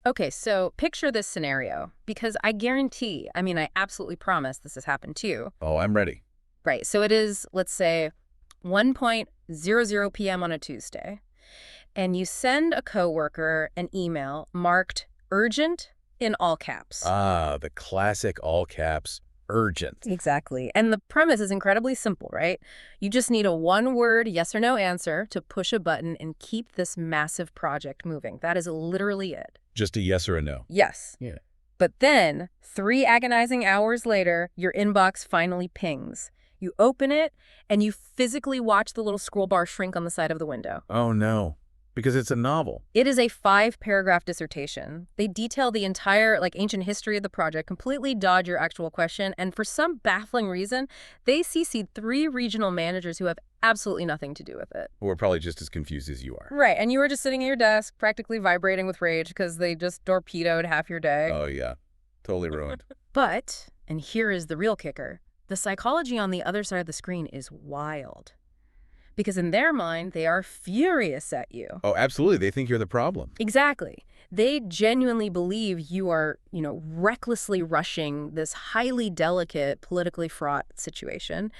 Okay, so picture this scenario, because I guarantee, I mean, I absolutely promise this has happened too. Oh, I'm ready. Right, so it is, let's say, 1:00 p.m. on a Tuesday, and you send a coworker an email marked urgent in all caps. Ah, the classic all caps, urgent. Exactly. And the premise is incredibly simple, right? You just need a one-word yes or no answer to push a button and keep this massive project moving. That is literally it. Just a yes or a no. Yes. Yeah. But then, 3 agonizing hours later, your inbox finally pings. You open it, and you physically watch the little scroll bar shrink on the side of the window. Oh, no. Because it's a novel. It is a 5-paragraph dissertation. They detail the entire, ancient history of the project, completely dodge your actual question, and for some baffling reason, they CC'd 3 regional managers who have absolutely nothing to do with it. We're probably just as confused as you are. Right, and you were just sitting at your desk, practically vibrating with rage because they just torpedoed half your day. Oh, yeah. Totally ruined. But, and here is the real kicker, the psychology on the other side of the screen is wild. Because in their mind, they are furious at you. Oh, absolutely. They think you're the problem. Exactly. They genuinely believe you are, recklessly rushing this highly delicate, politically fraught situation,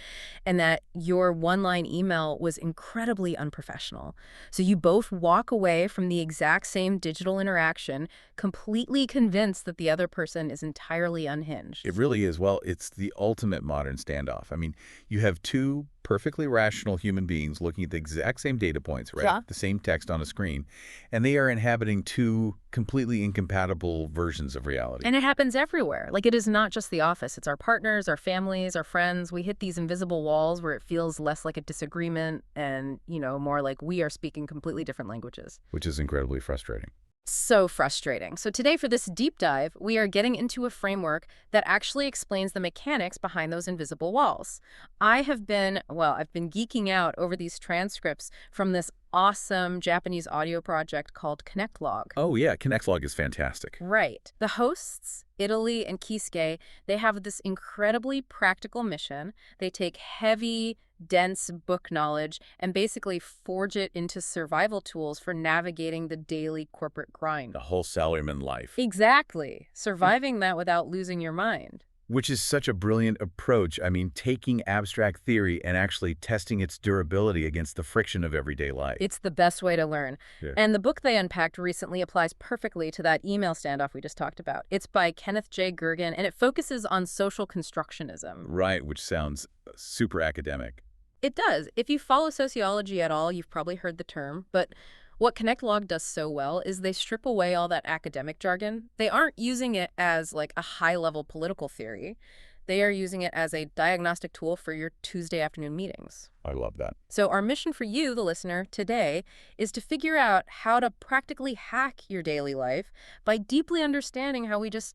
and that your one-line email was incredibly unprofessional. So you both walk away from the exact same digital interaction, completely convinced that the other person is entirely unhinged. It really is. Well, it's the ultimate modern standoff. I mean, you have two perfectly rational human beings looking at the exact same data points, right? Yeah. The same text on a screen, and they are inhabiting two completely incompatible versions of reality. And it happens everywhere. It is not just the office. It's our partners, our families, our friends. We hit these invisible walls where it feels less like a disagreement and, more like we are speaking completely different languages. Which is incredibly frustrating. So frustrating. So today for this deep dive, we are getting into a framework that actually explains the mechanics behind those invisible walls. I've been geeking out over these transcripts from this awesome Japanese audio project called ConnectLog. Oh, yeah. ConnectLog is fantastic. Right. The hosts, Italy and Kisuke, they have this incredibly practical mission. They take heavy, dense book knowledge and basically forge it into survival tools for navigating the daily corporate grind. The whole salaryman life. Exactly. Surviving that without losing your mind. Which is such a brilliant approach. I mean, taking abstract theory and actually testing its durability against the friction of everyday life. It's the best way to learn. Yeah. And the book they unpacked recently applies perfectly to that email standoff we just talked about. It's by Kenneth J. Gergen, and it focuses on social constructionism. Right, which sounds super academic. It does. If you follow sociology at all, you've probably heard the term, but what ConnectLog does so well is they strip away all that academic jargon. They aren't using it as a high-level political theory. They are using it as a diagnostic tool for your Tuesday afternoon meetings. I love that. So our mission for you, the listener, today is to figure out how to practically hack your daily life by deeply understanding how we just,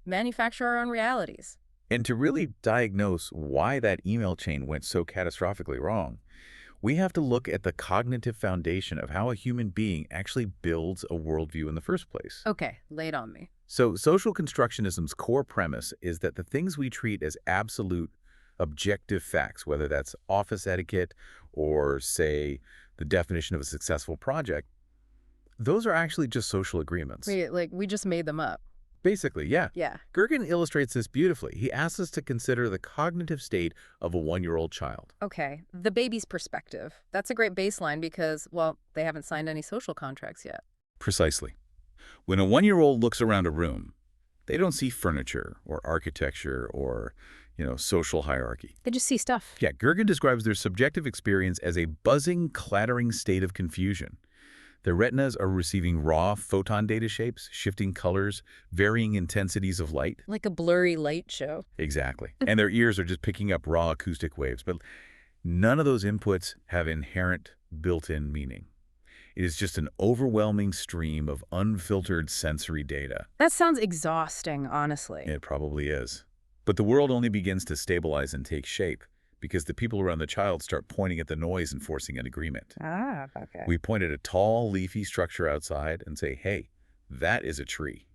manufacture our own realities. And to really diagnose why that email chain went so catastrophically wrong, we have to look at the cognitive foundation of how a human being actually builds a worldview in the first place. Okay, lay it on me. So social constructionism's core premise is that the things we treat as absolute objective facts, whether that's office etiquette or, say, the definition of a successful project, those are actually just social agreements. We just made them up. Basically, yeah. Yeah. Gergen illustrates this beautifully. He asks us to consider the cognitive state of a one-year-old child. Okay, the baby's perspective. That's a great baseline because, they haven't signed any social contracts yet. Precisely. When a one-year-old looks around a room, they don't see furniture or architecture or, social hierarchy. They just see stuff. Yeah, Gergen describes their subjective experience as a buzzing, clattering state of confusion. Their retinas are receiving raw photon data shapes, shifting colors, varying intensities of light. Like a blurry light show. Exactly. And their ears are just picking up raw acoustic waves. But none of those inputs have inherent built-in meaning. It is just an overwhelming stream of unfiltered sensory data. That sounds exhausting, honestly. It probably is. But the world only begins to stabilize and take shape because the people around the child start pointing at the noise and forcing an agreement. Ah, okay. We point at a tall, leafy structure outside and say, hey, that is a tree.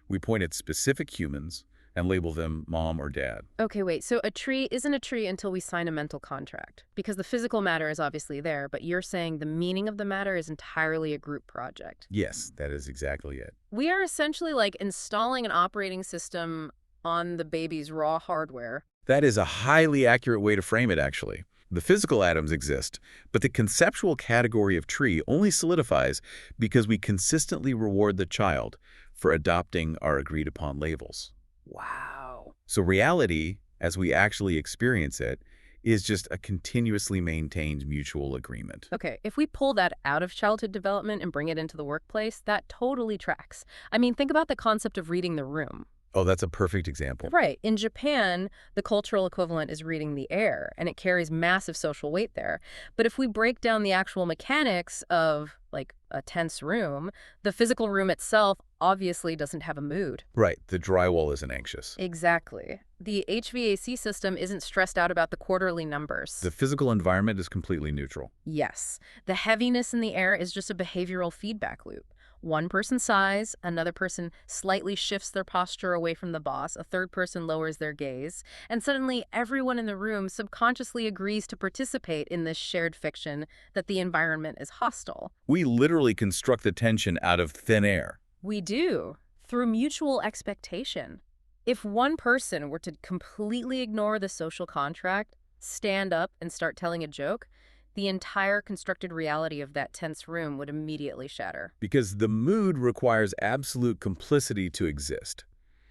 We point at specific humans, and label them mom or dad. Okay, wait. So a tree isn't a tree until we sign a mental contract, because the physical matter is obviously there, but you're saying the meaning of the matter is entirely a group project. Yes, that is exactly it. We are essentially like installing an operating system on the baby's raw hardware. That is a highly accurate way to frame it, actually. The physical atoms exist, but the conceptual category of tree only solidifies because we consistently reward the child for adopting our agreed-upon labels. Wow. So reality, as we actually experience it, is just a continuously maintained mutual agreement. Okay, if we pull that out of childhood development and bring it into the workplace, that totally tracks. I mean, think about the concept of reading the room. Oh, that's a perfect example. Right. In Japan, the cultural equivalent is reading the air, and it carries massive social weight there. But if we break down the actual mechanics of, like, a tense room, the physical room itself obviously doesn't have a mood. Right, the drywall isn't anxious. Exactly. The HVAC system isn't stressed out about the quarterly numbers. The physical environment is completely neutral. Yes. The heaviness in the air is just a behavioral feedback loop. One person sighs, another person slightly shifts their posture away from the boss, a third person lowers their gaze, and suddenly everyone in the room subconsciously agrees to participate in this shared fiction that the environment is hostile. We literally construct the tension out of thin air. We do, through mutual expectation. If one person were to completely ignore the social contract, stand up and start telling a joke, the entire constructed reality of that tense room would immediately shatter. Because the mood requires absolute complicity to exist.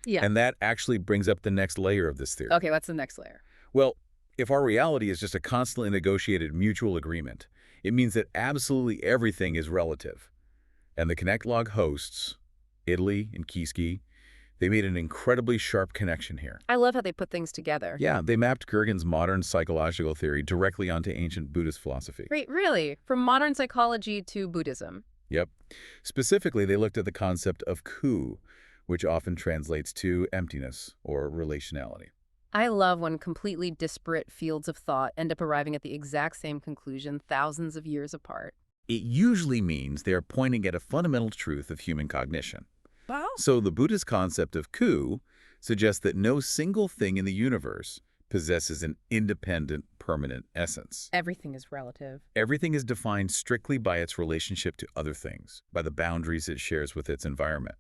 Yeah. And that actually brings up the next layer of this theory. Okay, what's the next layer? Well, if our reality is just a constantly negotiated mutual agreement, it means that absolutely everything is relative. And the Connect log hosts, Italy and Kiski, they made an incredibly sharp connection here. I love how they put things together. Yeah, they mapped Gergen's modern psychological theory directly onto ancient Buddhist philosophy. Great, really? From modern psychology to Buddhism. Yep. Specifically, they looked at the concept of ku, which often translates to emptiness or relationality. I love when completely disparate fields of thought end up arriving at the exact same conclusion thousands of years apart. It usually means they are pointing at a fundamental truth of human cognition. Wow. So the Buddhist concept of ku suggests that no single thing in the universe possesses an independent, permanent essence. Everything is relative. Everything is defined strictly by its relationship to other things, by the boundaries it shares with its environment.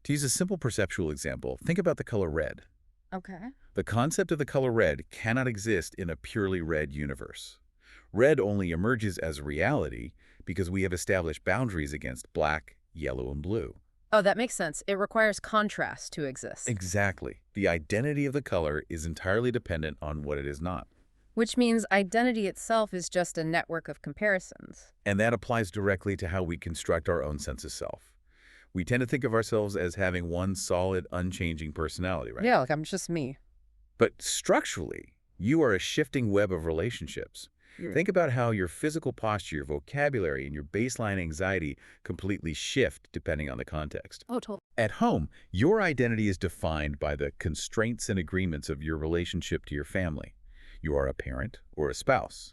To use a simple perceptual example, think about the color red. Okay. The concept of the color red cannot exist in a purely red universe. Red only emerges as reality because we have established boundaries against black, yellow, and blue. Oh, that makes sense. It requires contrast to exist. Exactly. The identity of the color is entirely dependent on what it is not. Which means identity itself is just a network of comparisons. And that applies directly to how we construct our own sense of self. We tend to think of ourselves as having one solid, unchanging personality, right? Yeah, like I'm just me. But structurally, you are a shifting web of relationships. Think about how your physical posture, your vocabulary, and your baseline anxiety completely shift depending on the context. Oh, totally. At home, your identity is defined by the constraints and agreements of your relationship to your family. You are a parent or a spouse.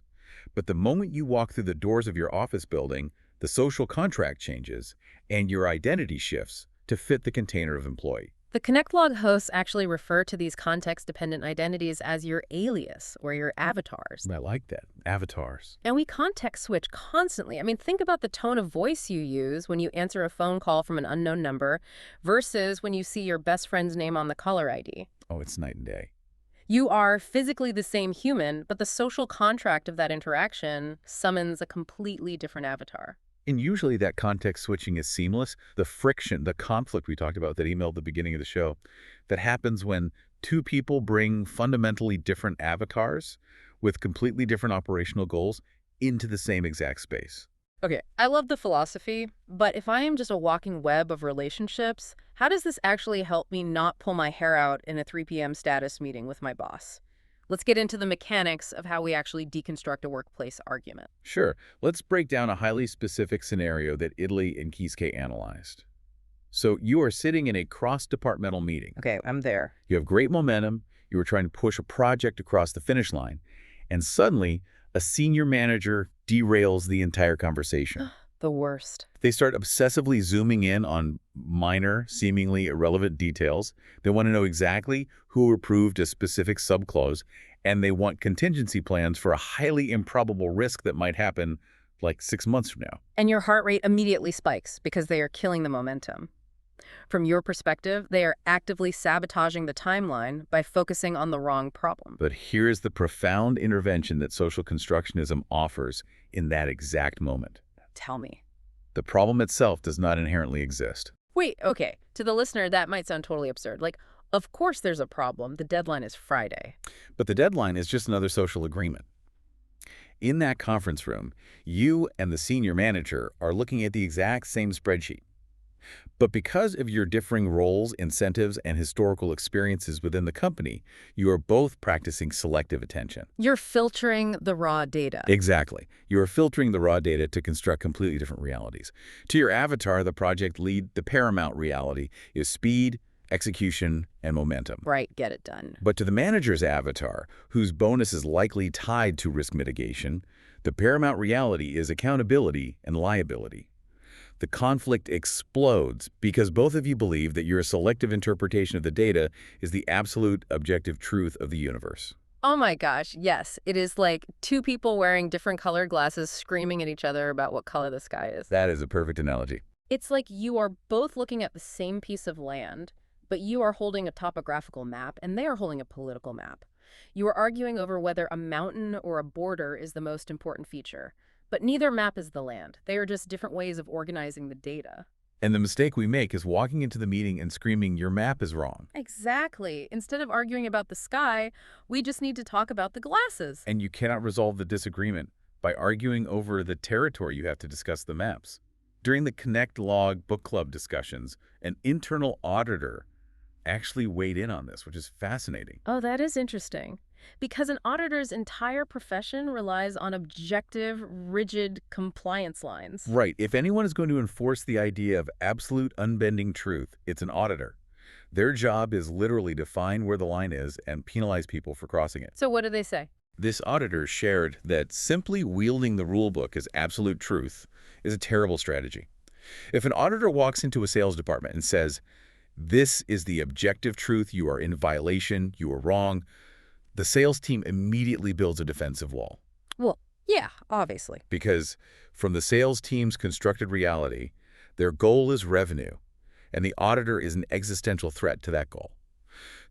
But the moment you walk through the doors of your office building, the social contract changes, and your identity shifts to fit the container of employee. The Connect log hosts actually refer to these context-dependent identities as your alias or your avatars. I like that. Avatars. And we context switch constantly. I mean, think about the tone of voice you use when you answer a phone call from an unknown number versus when you see your best friend's name on the caller ID. Oh, it's night and day. You are physically the same human, but the social contract of that interaction summons a completely different avatar. And usually that context switching is seamless. The friction, the conflict we talked about that emailed at the beginning of the show, that happens when two people bring fundamentally different avatars with completely different operational goals into the same exact space. Okay, I love the philosophy, but if I am just a walking web of relationships, how does this actually help me not pull my hair out in a 3 p.m. status meeting with my boss? Let's get into the mechanics of how we actually deconstruct a workplace argument. Sure. Let's break down a highly specific scenario that Italy and Kiske analyzed. So you are sitting in a cross-departmental meeting. Okay, I'm there. You have great momentum. You were trying to push a project across the finish line. And suddenly, a senior manager derails the entire conversation. The worst. They start obsessively zooming in on minor, seemingly irrelevant details. They want to know exactly who approved a specific subclause, and they want contingency plans for a highly improbable risk that might happen like 6 months from now. And your heart rate immediately spikes because they are killing the momentum. From your perspective, they are actively sabotaging the timeline by focusing on the wrong problem. But here's the profound intervention that social constructionism offers in that exact moment. Tell me. The problem itself does not inherently exist. Wait, okay. To the listener, that might sound totally absurd. Like, of course there's a problem. The deadline is Friday. But the deadline is just another social agreement. In that conference room, you and the senior manager are looking at the exact same spreadsheet. But because of your differing roles, incentives, and historical experiences within the company, you are both practicing selective attention. You're filtering the raw data. Exactly. You are filtering the raw data to construct completely different realities. To your avatar, the project lead, the paramount reality is speed, execution, and momentum. Right, get it done. But to the manager's avatar, whose bonus is likely tied to risk mitigation, the paramount reality is accountability and liability. The conflict explodes because both of you believe that your selective interpretation of the data is the absolute objective truth of the universe. Oh my gosh, yes. It is like two people wearing different colored glasses screaming at each other about what color the sky is. That is a perfect analogy. It's like you are both looking at the same piece of land, but you are holding a topographical map and they are holding a political map. You are arguing over whether a mountain or a border is the most important feature. But neither map is the land. They are just different ways of organizing the data. And the mistake we make is walking into the meeting and screaming, your map is wrong. Exactly. Instead of arguing about the sky, we just need to talk about the glasses. And you cannot resolve the disagreement by arguing over the territory you have to discuss the maps. During the Connect Log book club discussions, an internal auditor actually weighed in on this, which is fascinating. Oh, that is interesting. Because an auditor's entire profession relies on objective, rigid compliance lines. Right. If anyone is going to enforce the idea of absolute unbending truth, it's an auditor. Their job is literally to find where the line is and penalize people for crossing it. So what do they say? This auditor shared that simply wielding the rulebook as absolute truth is a terrible strategy. If an auditor walks into a sales department and says, this is the objective truth, you are in violation, you are wrong, the sales team immediately builds a defensive wall. Well, yeah, obviously. Because from the sales team's constructed reality, their goal is revenue, and the auditor is an existential threat to that goal.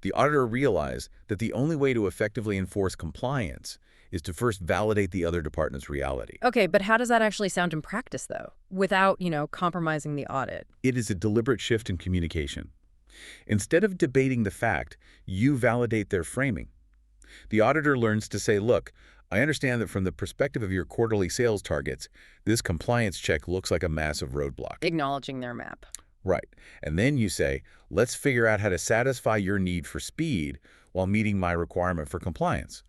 The auditor realized that the only way to effectively enforce compliance is to first validate the other department's reality. Okay, but how does that actually sound in practice, though, without, compromising the audit? It is a deliberate shift in communication. Instead of debating the fact, you validate their framing. The auditor learns to say, look, I understand that from the perspective of your quarterly sales targets, this compliance check looks like a massive roadblock. Acknowledging their map. Right. And then you say, let's figure out how to satisfy your need for speed while meeting my requirement for compliance.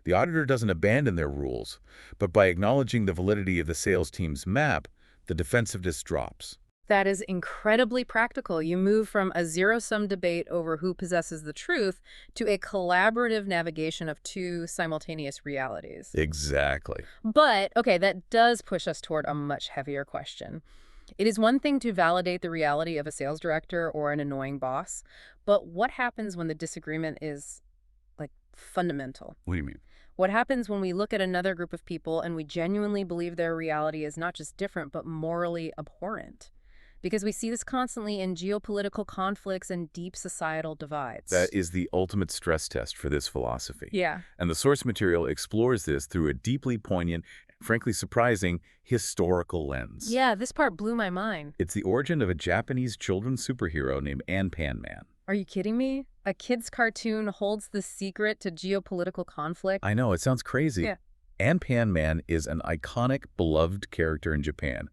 The auditor doesn't abandon their rules, but by acknowledging the validity of the sales team's map, the defensiveness drops. That is incredibly practical. You move from a zero-sum debate over who possesses the truth to a collaborative navigation of two simultaneous realities. Exactly. But, okay, that does push us toward a much heavier question. It is one thing to validate the reality of a sales director or an annoying boss, but what happens when the disagreement is, like, fundamental? What do you mean? What happens when we look at another group of people and we genuinely believe their reality is not just different, but morally abhorrent? Because we see this constantly in geopolitical conflicts and deep societal divides. That is the ultimate stress test for this philosophy. Yeah. And the source material explores this through a deeply poignant, frankly surprising, historical lens. Yeah, this part blew my mind. It's the origin of a Japanese children's superhero named Anpanman. Are you kidding me? A kid's cartoon holds the secret to geopolitical conflict? I know, it sounds crazy. Yeah. Anpanman is an iconic, beloved character in Japan.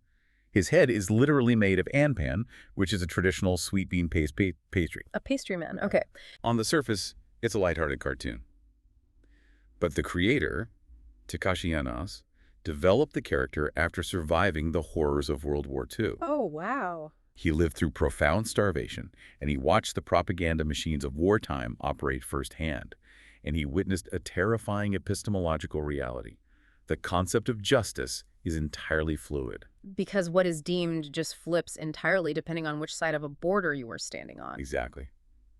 His head is literally made of anpan, which is a traditional sweet bean pastry. A pastry man, okay. On the surface, it's a lighthearted cartoon. But the creator, Takashi Yanas, developed the character after surviving the horrors of World War II. Oh, wow. He lived through profound starvation, and he watched the propaganda machines of wartime operate firsthand. And he witnessed a terrifying epistemological reality. The concept of justice is entirely fluid. because what is deemed just flips entirely depending on which side of a border you are standing on. Exactly.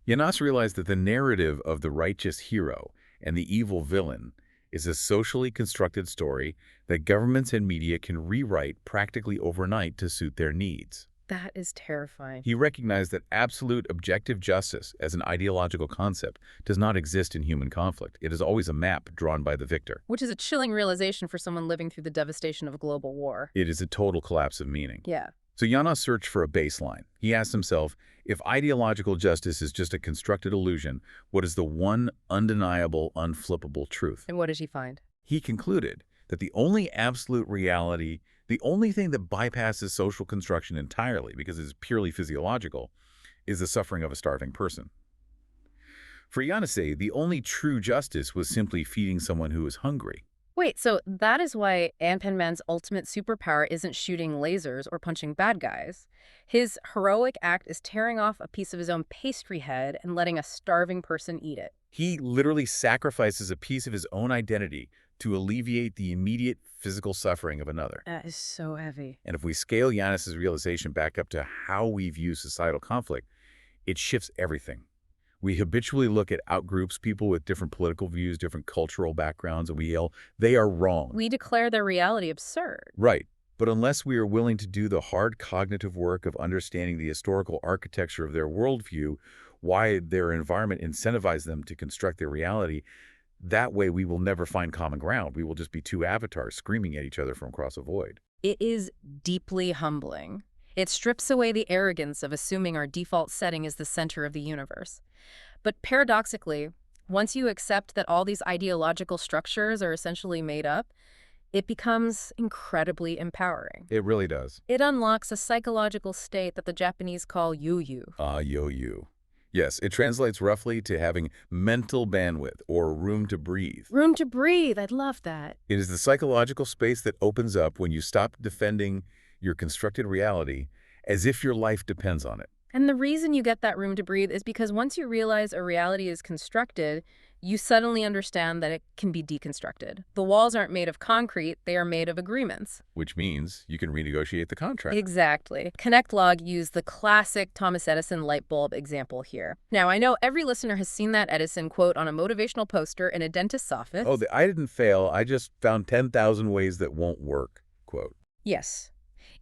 Janos realized that the narrative of the righteous hero and the evil villain is a socially constructed story that governments and media can rewrite practically overnight to suit their needs. That is terrifying. He recognized that absolute objective justice as an ideological concept does not exist in human conflict. It is always a map drawn by the victor. Which is a chilling realization for someone living through the devastation of a global war. It is a total collapse of meaning. Yeah. So Janos searched for a baseline. He asked himself, if ideological justice is just a constructed illusion, what is the one undeniable, unflippable truth? And what did he find? He concluded that the only absolute reality, the only thing that bypasses social construction entirely because it is purely physiological, is the suffering of a starving person. For Janos, the only true justice was simply feeding someone who is hungry. Wait, so that is why Anpanman's ultimate superpower isn't shooting lasers or punching bad guys. His heroic act is tearing off a piece of his own pastry head and letting a starving person eat it. He literally sacrifices a piece of his own identity to alleviate the immediate physical suffering of another. That is so heavy. And if we scale Janos' realization back up to how we view societal conflict, it shifts everything. We habitually look at outgroups, people with different political views, different cultural backgrounds, and we yell, they are wrong. We declare their reality absurd. Right. But unless we are willing to do the hard cognitive work of understanding the historical architecture of their worldview, why their environment incentivizes them to construct their reality, that way we will never find common ground. We will just be two avatars screaming at each other from across a void. It is deeply humbling. It strips away the arrogance of assuming our default setting is the center of the universe. But paradoxically, once you accept that all these ideological structures are essentially made up, it becomes incredibly empowering. It really does. It unlocks a psychological state that the Japanese call yo-yo. Yo-yo. Yes, it translates roughly to having mental bandwidth or room to breathe. Room to breathe. I'd love that. It is the psychological space that opens up when you stop defending your constructed reality as if your life depends on it. And the reason you get that room to breathe is because once you realize a reality is constructed, you suddenly understand that it can be deconstructed. The walls aren't made of concrete, they are made of agreements. Which means you can renegotiate the contract. Exactly. ConnectLog used the classic Thomas Edison light bulb example here. Now, I know every listener has seen that Edison quote on a motivational poster in a dentist's office. Oh, the I didn't fail, I just found 10,000 ways that won't work quote. Yes.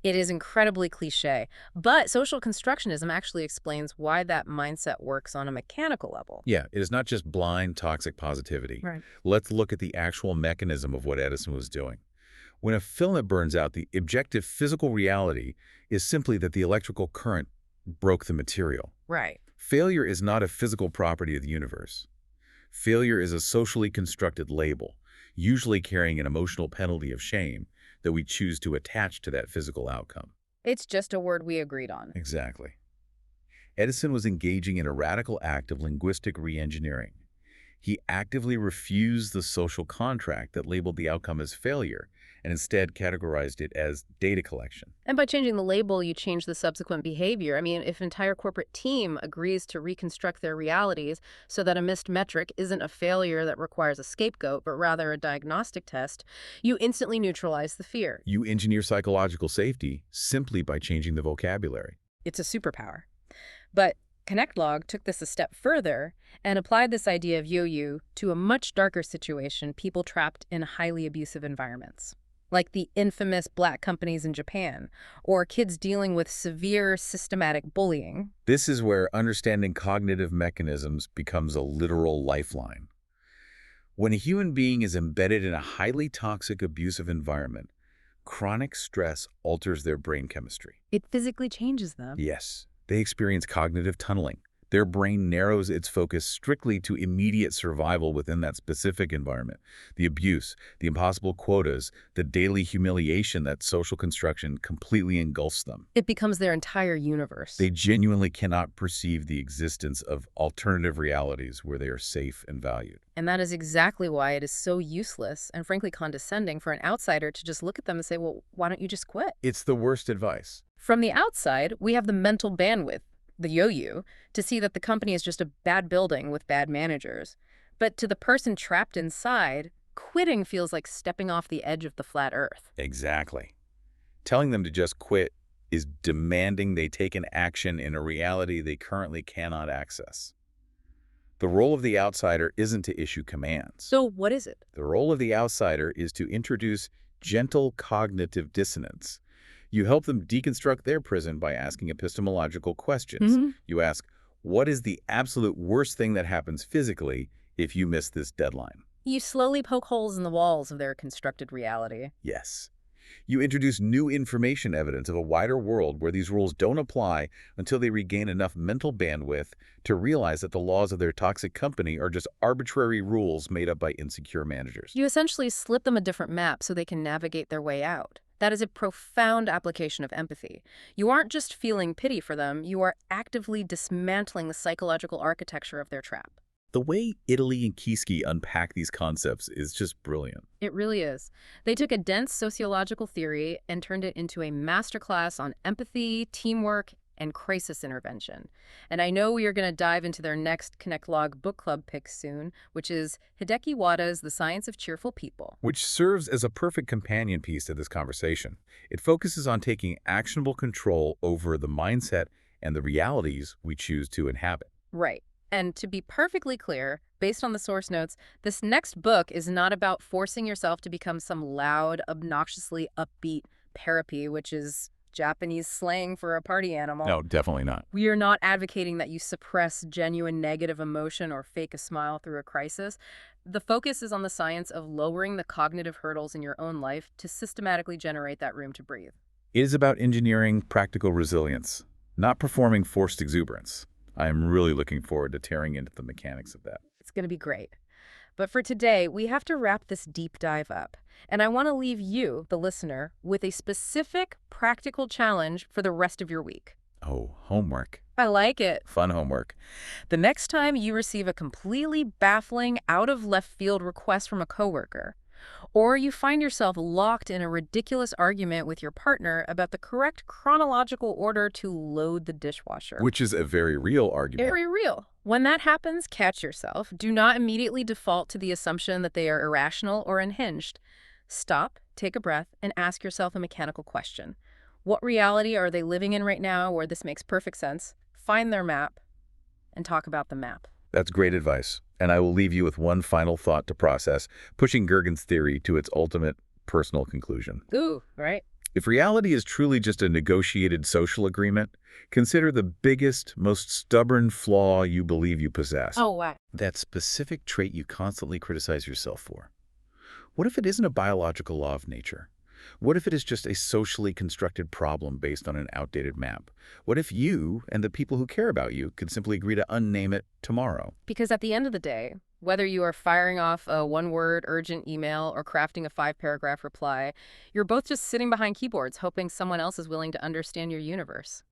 It is incredibly cliche, but social constructionism actually explains why that mindset works on a mechanical level. Yeah, it is not just blind, toxic positivity. Right. Let's look at the actual mechanism of what Edison was doing. When a filament burns out, the objective physical reality is simply that the electrical current broke the material. Right. Failure is not a physical property of the universe. Failure is a socially constructed label, usually carrying an emotional penalty of shame that we choose to attach to that physical outcome. It's just a word we agreed on. Exactly. Edison was engaging in a radical act of linguistic reengineering. He actively refused the social contract that labeled the outcome as failure and instead categorized it as data collection. And by changing the label, you change the subsequent behavior. I mean, if an entire corporate team agrees to reconstruct their realities so that a missed metric isn't a failure that requires a scapegoat, but rather a diagnostic test, you instantly neutralize the fear. You engineer psychological safety simply by changing the vocabulary. It's a superpower. But ConnectLog took this a step further and applied this idea of yo-yo to a much darker situation, people trapped in highly abusive environments, like the infamous black companies in Japan, or kids dealing with severe systematic bullying. This is where understanding cognitive mechanisms becomes a literal lifeline. When a human being is embedded in a highly toxic, abusive environment, chronic stress alters their brain chemistry. It physically changes them. Yes. They experience cognitive tunneling. Their brain narrows its focus strictly to immediate survival within that specific environment. The abuse, the impossible quotas, the daily humiliation that social construction completely engulfs them. It becomes their entire universe. They genuinely cannot perceive the existence of alternative realities where they are safe and valued. And that is exactly why it is so useless and frankly condescending for an outsider to just look at them and say, well, why don't you just quit? It's the worst advice. From the outside, we have the mental bandwidth, the yo-yo, to see that the company is just a bad building with bad managers. But to the person trapped inside, quitting feels like stepping off the edge of the flat earth. Exactly. Telling them to just quit is demanding they take an action in a reality they currently cannot access. The role of the outsider isn't to issue commands. So what is it? The role of the outsider is to introduce gentle cognitive dissonance. You help them deconstruct their prison by asking epistemological questions. Hmm. You ask, what is the absolute worst thing that happens physically if you miss this deadline? You slowly poke holes in the walls of their constructed reality. Yes. You introduce new information evidence of a wider world where these rules don't apply until they regain enough mental bandwidth to realize that the laws of their toxic company are just arbitrary rules made up by insecure managers. You essentially slip them a different map so they can navigate their way out. That is a profound application of empathy. You aren't just feeling pity for them, you are actively dismantling the psychological architecture of their trap. The way Italy and Kiski unpack these concepts is just brilliant. It really is. They took a dense sociological theory and turned it into a masterclass on empathy, teamwork, and crisis intervention. And I know we are going to dive into their next Connect Log book club pick soon, which is Hideki Wada's The Science of Cheerful People. Which serves as a perfect companion piece to this conversation. It focuses on taking actionable control over the mindset and the realities we choose to inhabit. Right. And to be perfectly clear, based on the source notes, this next book is not about forcing yourself to become some loud, obnoxiously upbeat parapi, which is Japanese slang for a party animal. No, definitely not. We are not advocating that you suppress genuine negative emotion or fake a smile through a crisis. The focus is on the science of lowering the cognitive hurdles in your own life to systematically generate that room to breathe. It is about engineering practical resilience, not performing forced exuberance. I am really looking forward to tearing into the mechanics of that. It's going to be great. But for today, we have to wrap this deep dive up. And I want to leave you, the listener, with a specific practical challenge for the rest of your week. Oh, homework. I like it. Fun homework. The next time you receive a completely baffling, out-of-left-field request from a coworker, or you find yourself locked in a ridiculous argument with your partner about the correct chronological order to load the dishwasher. Which is a very real argument. Very real. When that happens, catch yourself. Do not immediately default to the assumption that they are irrational or unhinged. Stop, take a breath, and ask yourself a mechanical question. What reality are they living in right now where this makes perfect sense? Find their map and talk about the map. That's great advice. And I will leave you with one final thought to process, pushing Gergen's theory to its ultimate personal conclusion. Ooh, right? If reality is truly just a negotiated social agreement, consider the biggest, most stubborn flaw you believe you possess. Oh, wow. That specific trait you constantly criticize yourself for. What if it isn't a biological law of nature? What if it is just a socially constructed problem based on an outdated map? What if you and the people who care about you could simply agree to unname it tomorrow? Because at the end of the day, whether you are firing off a one-word urgent email or crafting a 5-paragraph reply, you're both just sitting behind keyboards hoping someone else is willing to understand your universe.